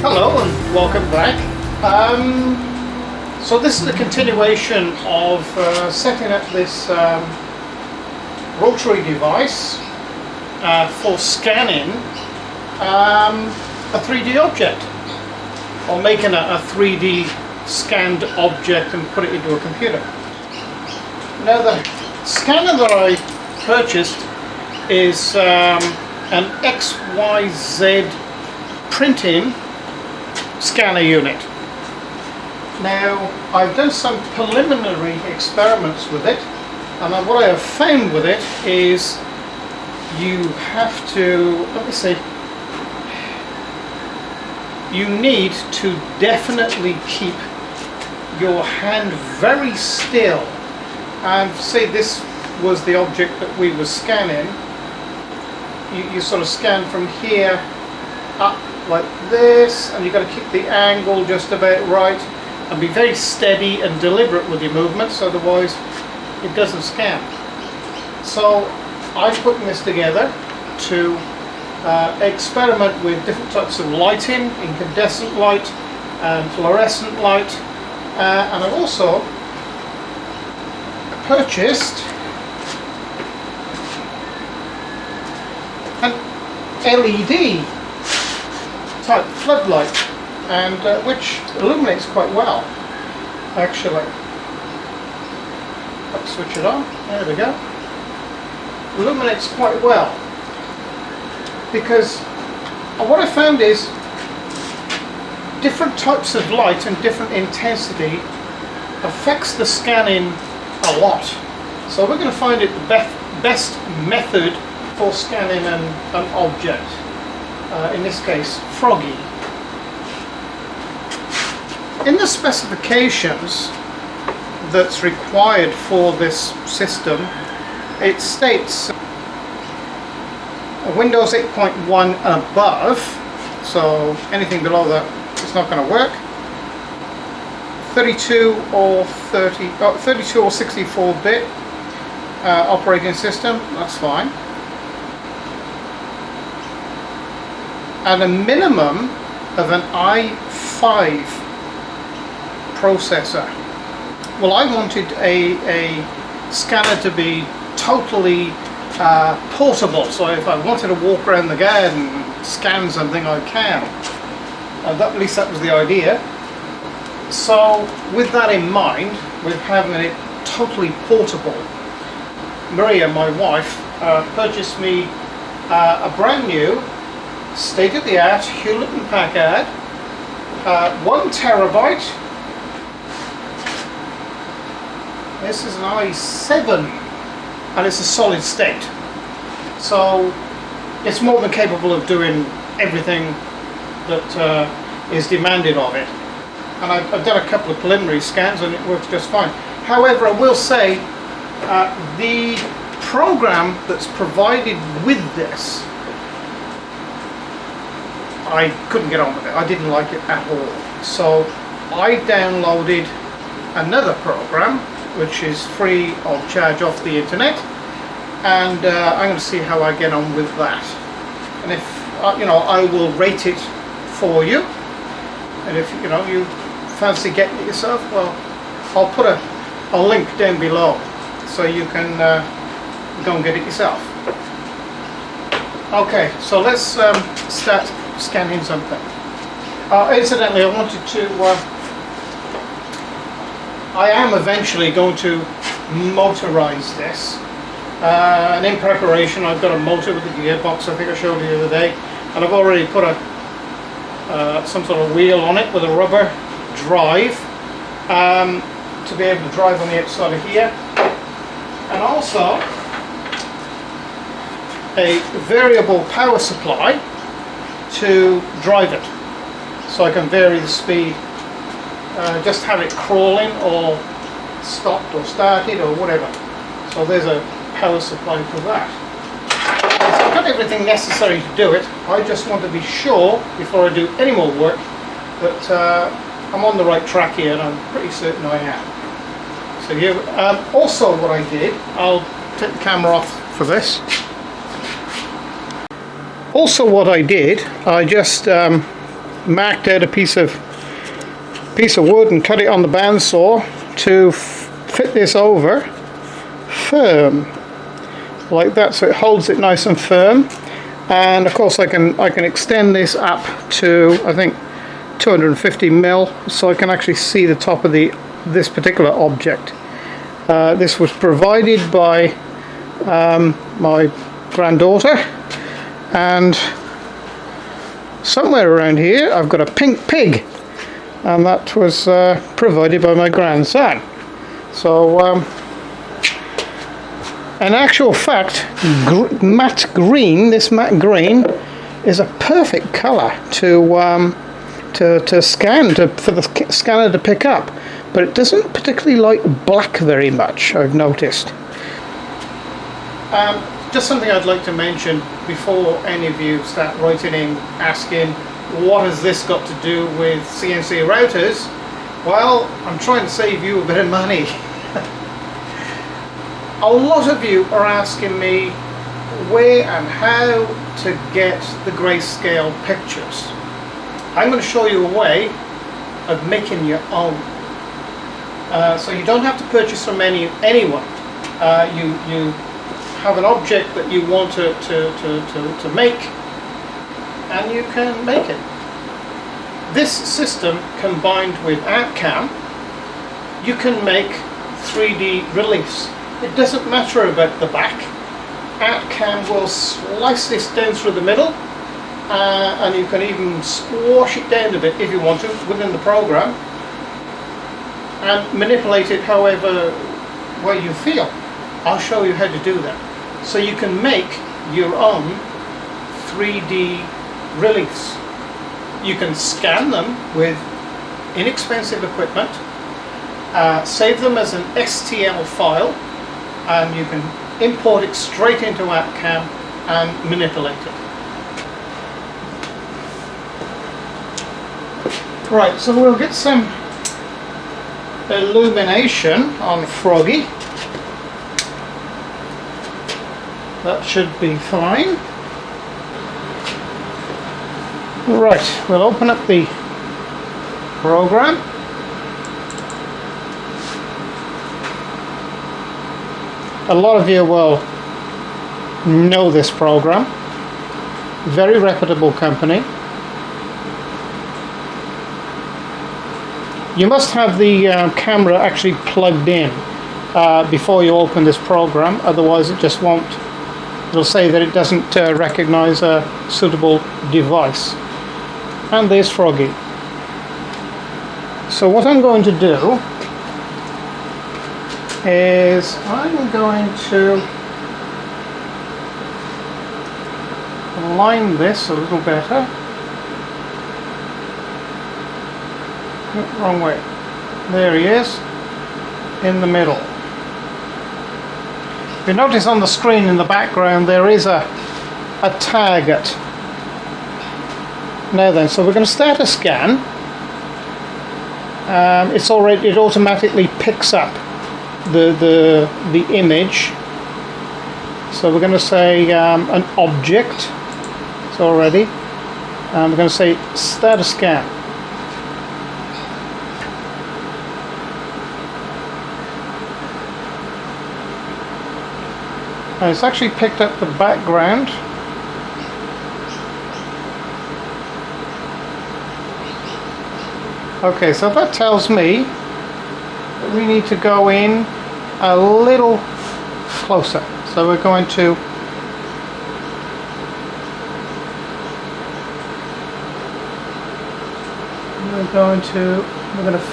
Hello and welcome back. So this is a continuation of setting up this rotary device for scanning a 3D object, or making a 3D scanned object and put it into a computer. Now the scanner that I purchased is an XYZ printing scanner unit. Now I've done some preliminary experiments with it, and what I have found with it is you have to, let me see, you need to definitely keep your hand very still. And say this was the object that we were scanning, you sort of scan from here up like this, and you've got to keep the angle just about right and be very steady and deliberate with your movements, otherwise it doesn't scan. So I'm putting this together to experiment with different types of lighting, incandescent light and fluorescent light, and I've also purchased an LED type floodlight, and which illuminates quite well actually. Let's switch it on, there we go. Illuminates quite well, because what I found is different types of light and different intensity affects the scanning a lot. So we're going to find it the best method for scanning an object, in this case Froggy. In the specifications that's required for this system, it states Windows 8.1 above, so anything below that is not going to work. 32 or 64-bit operating system, that's fine. And a minimum of an i5 processor. Well, I wanted a scanner to be totally portable, so if I wanted to walk around the garden and scan something, I can. At least that was the idea. So with that in mind, with having it totally portable, Maria, my wife, purchased me a brand new state-of-the-art Hewlett & Packard 1 terabyte. This is an i7 and it's a solid state, so it's more than capable of doing everything that is demanded of it. And I've done a couple of preliminary scans and it works just fine. However, I will say the program that's provided with this, I couldn't get on with it. I didn't like it at all. So I downloaded another program which is free of charge off the internet, and I'm going to see how I get on with that. And if I will rate it for you, and if you fancy getting it yourself, well, I'll put a link down below so you can go and get it yourself. Okay, so let's start scanning something. Incidentally, I wanted to I am eventually going to motorize this, and in preparation I've got a motor with a gearbox, I think I showed you the other day, and I've already put some sort of wheel on it with a rubber drive to be able to drive on the outside of here, and also a variable power supply to drive it, so I can vary the speed, just have it crawling or stopped or started or whatever. So there's a power supply for that. So I've got everything necessary to do it. I just want to be sure before I do any more work that I'm on the right track here, and I'm pretty certain I am. So here, also what I did, I'll take the camera off for this. Also what I did, I just marked out a piece of wood and cut it on the bandsaw to fit this over firm like that, so it holds it nice and firm. And of course I can extend this up to, I think, 250 mil, so I can actually see the top of this particular object. This was provided by my granddaughter, and somewhere around here I've got a pink pig, and that was provided by my grandson. So in actual fact, matte green, this matte green is a perfect color to scan, for the scanner to pick up, but it doesn't particularly like black very much, I've noticed. Just something I'd like to mention before any of you start writing in asking what has this got to do with CNC routers. Well, I'm trying to save you a bit of money. A lot of you are asking me where and how to get the grayscale pictures. I'm going to show you a way of making your own. So you don't have to purchase from anyone. You have an object that you want to make, and you can make it. This system combined with ArtCAM, you can make 3D reliefs. It doesn't matter about the back. ArtCAM will slice this down through the middle, and you can even squash it down a bit if you want to within the program, and manipulate it however way you feel. I'll show you how to do that. So you can make your own 3D reliefs. You can scan them with inexpensive equipment, save them as an STL file, and you can import it straight into ArtCAM and manipulate it. Right, so we'll get some illumination on Froggy. That should be fine. Right, we'll open up the program. A lot of you will know this program. Very reputable company. You must have the camera actually plugged in before you open this program, otherwise it just won't. It'll say that it doesn't recognize a suitable device. And there's Froggy. So what I'm going to do is I'm going to align this a little better. Wrong way. There he is, in the middle. You notice on the screen in the background there is a target. Now then, so we're going to start a scan. It automatically picks up the image. So we're going to say an object. It's already. We're going to say start a scan. And it's actually picked up the background. Okay, so that tells me that we need to go in a little closer. So we're going to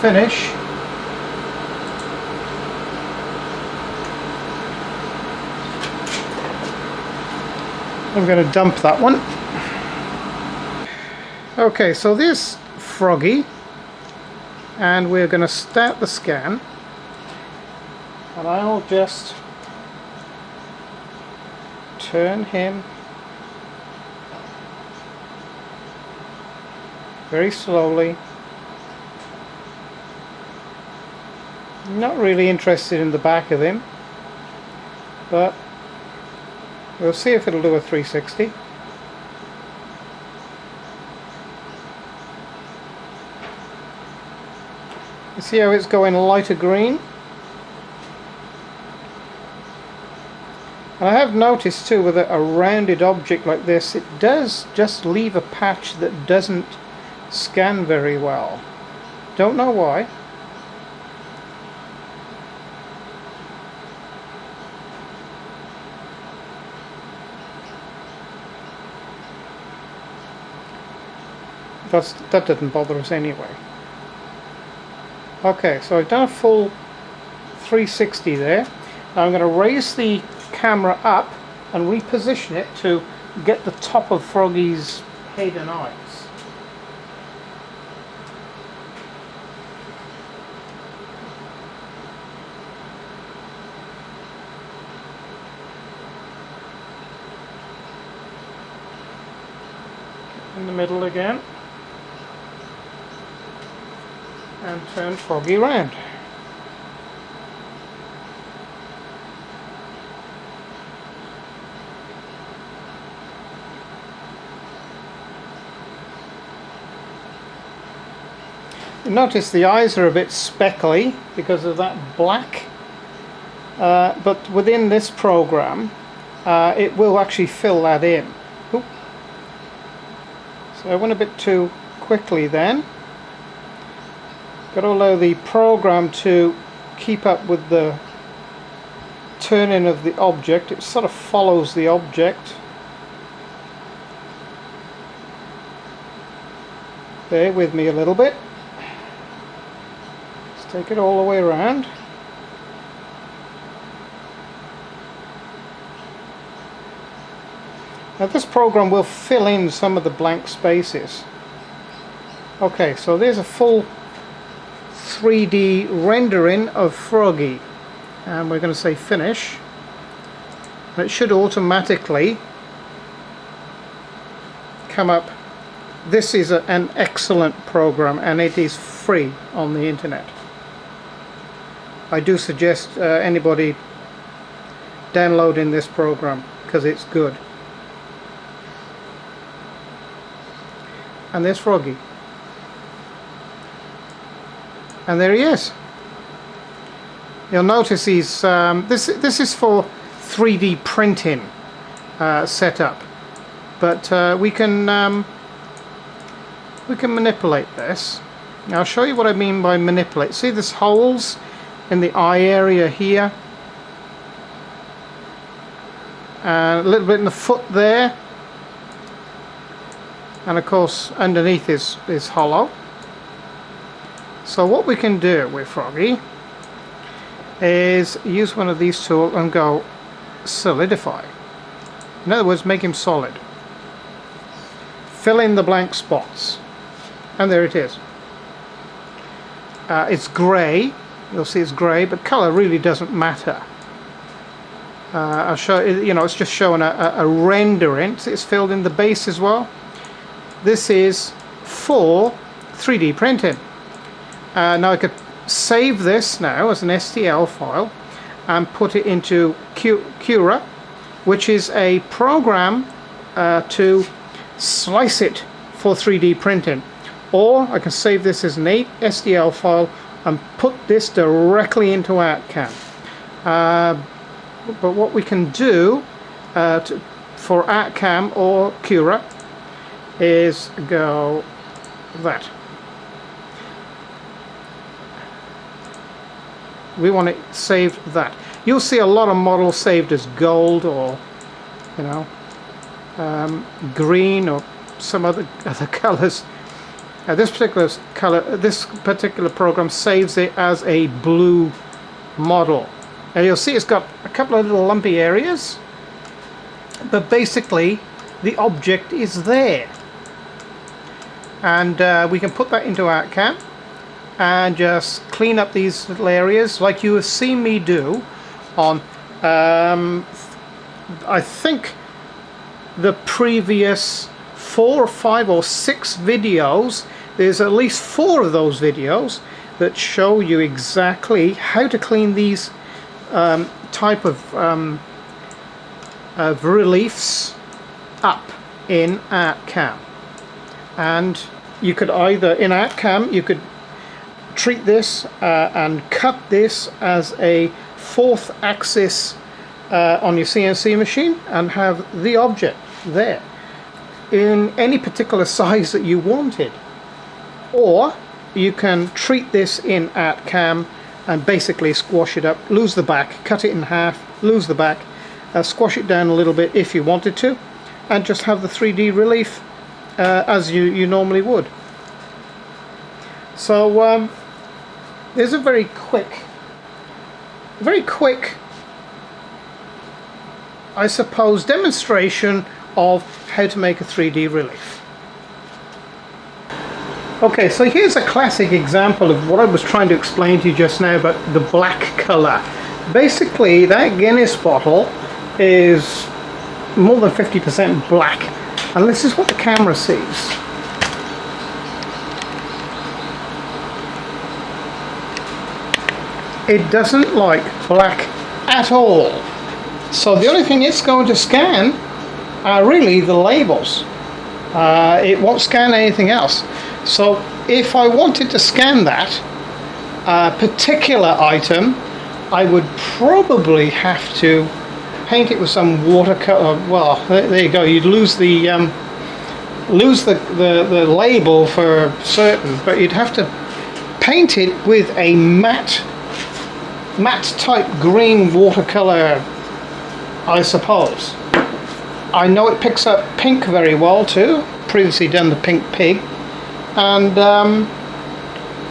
finish. I'm going to dump that one. Okay, so this Froggy, and we're going to start the scan, and I'll just turn him very slowly. Not really interested in the back of him, but we'll see if it'll do a 360. You see how it's going lighter green? And I have noticed too, with a rounded object like this, it does just leave a patch that doesn't scan very well. Don't know why. That didn't bother us anyway. Okay, so I've done a full 360 there. Now I'm going to raise the camera up and reposition it to get the top of Froggy's head and eyes. In the middle again. And turn Froggy around. Notice the eyes are a bit speckly because of that black, but within this program it will actually fill that in. Oop. So I went a bit too quickly then. Got to allow the program to keep up with the turning of the object. It sort of follows the object. Bear with me a little bit. Let's take it all the way around. Now this program will fill in some of the blank spaces. Okay, so there's a full 3D rendering of Froggy, and we're going to say finish, and it should automatically come up. This is an excellent program and it is free on the internet. I do suggest anybody downloading this program because it's good. And there's Froggy. And there he is. You'll notice he's this is for 3D printing setup, but we can manipulate this. Now I'll show you what I mean by manipulate. See this holes in the eye area here, and a little bit in the foot there, and of course underneath is hollow. So what we can do with Froggy is use one of these tools and go solidify. In other words, make him solid. Fill in the blank spots. And there it is. It's grey. You'll see it's grey, but colour really doesn't matter. I'll show you. It's just showing a rendering. See, it's filled in the base as well. This is for 3D printing. Now I could save this now as an STL file and put it into Cura, which is a program to slice it for 3D printing. Or I can save this as an STL file and put this directly into ArtCAM. But what we can do for ArtCAM or Cura is go that. We want it saved that. You'll see a lot of models saved as gold or green or some other colors. This particular program saves it as a blue model, and you'll see it's got a couple of little lumpy areas, but basically the object is there, and we can put that into ArtCAM and just clean up these little areas like you have seen me do on I think the previous 4 or 5 or 6 videos. There's at least 4 of those videos that show you exactly how to clean these type of reliefs up in ArtCAM. And you could either, in ArtCAM, you could treat this and cut this as a 4th axis on your CNC machine and have the object there in any particular size that you wanted. Or you can treat this in ArtCAM and basically squash it up, lose the back, cut it in half, lose the back, squash it down a little bit if you wanted to, and just have the 3D relief as you normally would. So there's a very quick, I suppose, demonstration of how to make a 3D relief. Okay, so here's a classic example of what I was trying to explain to you just now about the black color. Basically, that Guinness bottle is more than 50% black, and this is what the camera sees. It doesn't like black at all. So the only thing it's going to scan are really the labels. It won't scan anything else. So if I wanted to scan that particular item, I would probably have to paint it with some watercolor. Well, there you go. You'd lose the label for certain, but you'd have to paint it with a matte type green watercolor, I suppose. I know it picks up pink very well too. Previously done the pink pig, and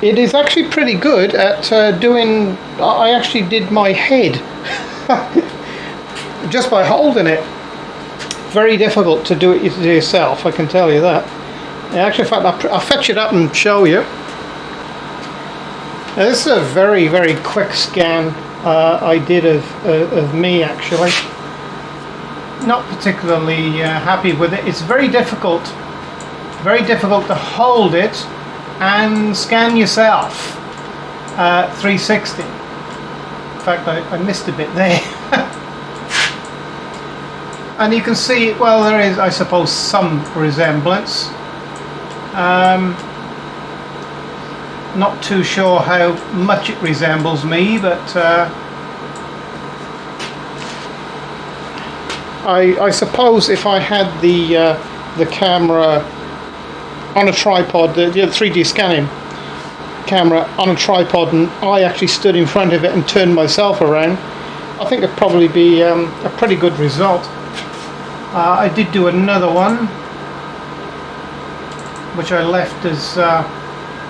it is actually pretty good at doing. I actually did my head just by holding it. Very difficult to do it yourself, I can tell you that. Actually, in fact, I'll fetch it up and show you. Now, this is a very quick scan I did of me, actually. Not particularly happy with it. It's very difficult to hold it and scan yourself 360. In fact, I missed a bit there. And you can see, well, there is, I suppose, some resemblance. Not too sure how much it resembles me, but I suppose if I had the camera on a tripod, the 3D scanning camera on a tripod, and I actually stood in front of it and turned myself around, I think it'd probably be a pretty good result. I did do another one which I left as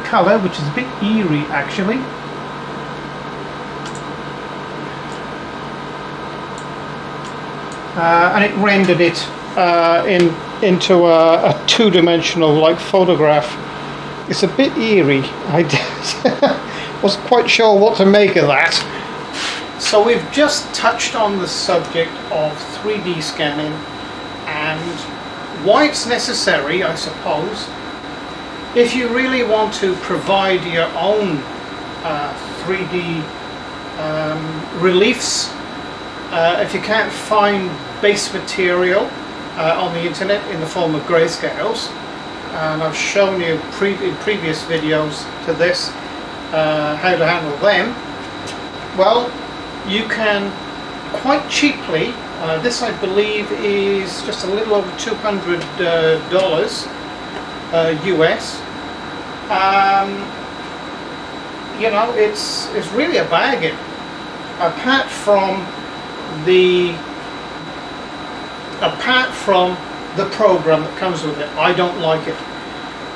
colour, which is a bit eerie actually. And it rendered it into a two-dimensional like photograph. It's a bit eerie. I wasn't quite sure what to make of that. So we've just touched on the subject of 3D scanning and why it's necessary, I suppose, if you really want to provide your own 3D reliefs. If you can't find base material on the internet in the form of grayscales, and I've shown you in previous videos to this how to handle them, well, you can quite cheaply, this I believe is just a little over $200 US. You know, it's really a bargain. Apart from the program that comes with it, I don't like it.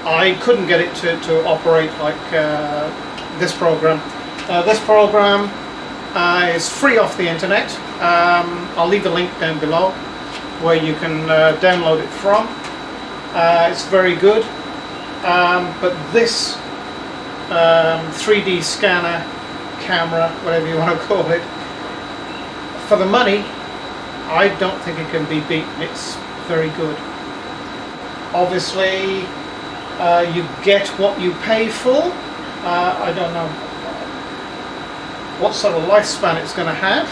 I couldn't get it to operate like this program. This program is free off the internet. I'll leave a link down below where you can download it from. It's very good, but this 3D scanner, camera, whatever you want to call it, for the money, I don't think it can be beaten. It's very good. Obviously, you get what you pay for. I don't know what sort of lifespan it's going to have,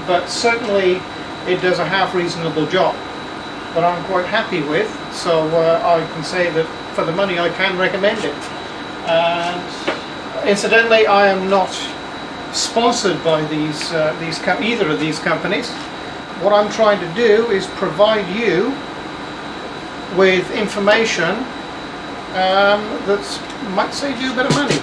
but certainly it does a half reasonable job that I'm quite happy with, so I can say that for the money I can recommend it. And Incidentally, I am not sponsored by either of these companies. What I'm trying to do is provide you with information that might save you a bit of money.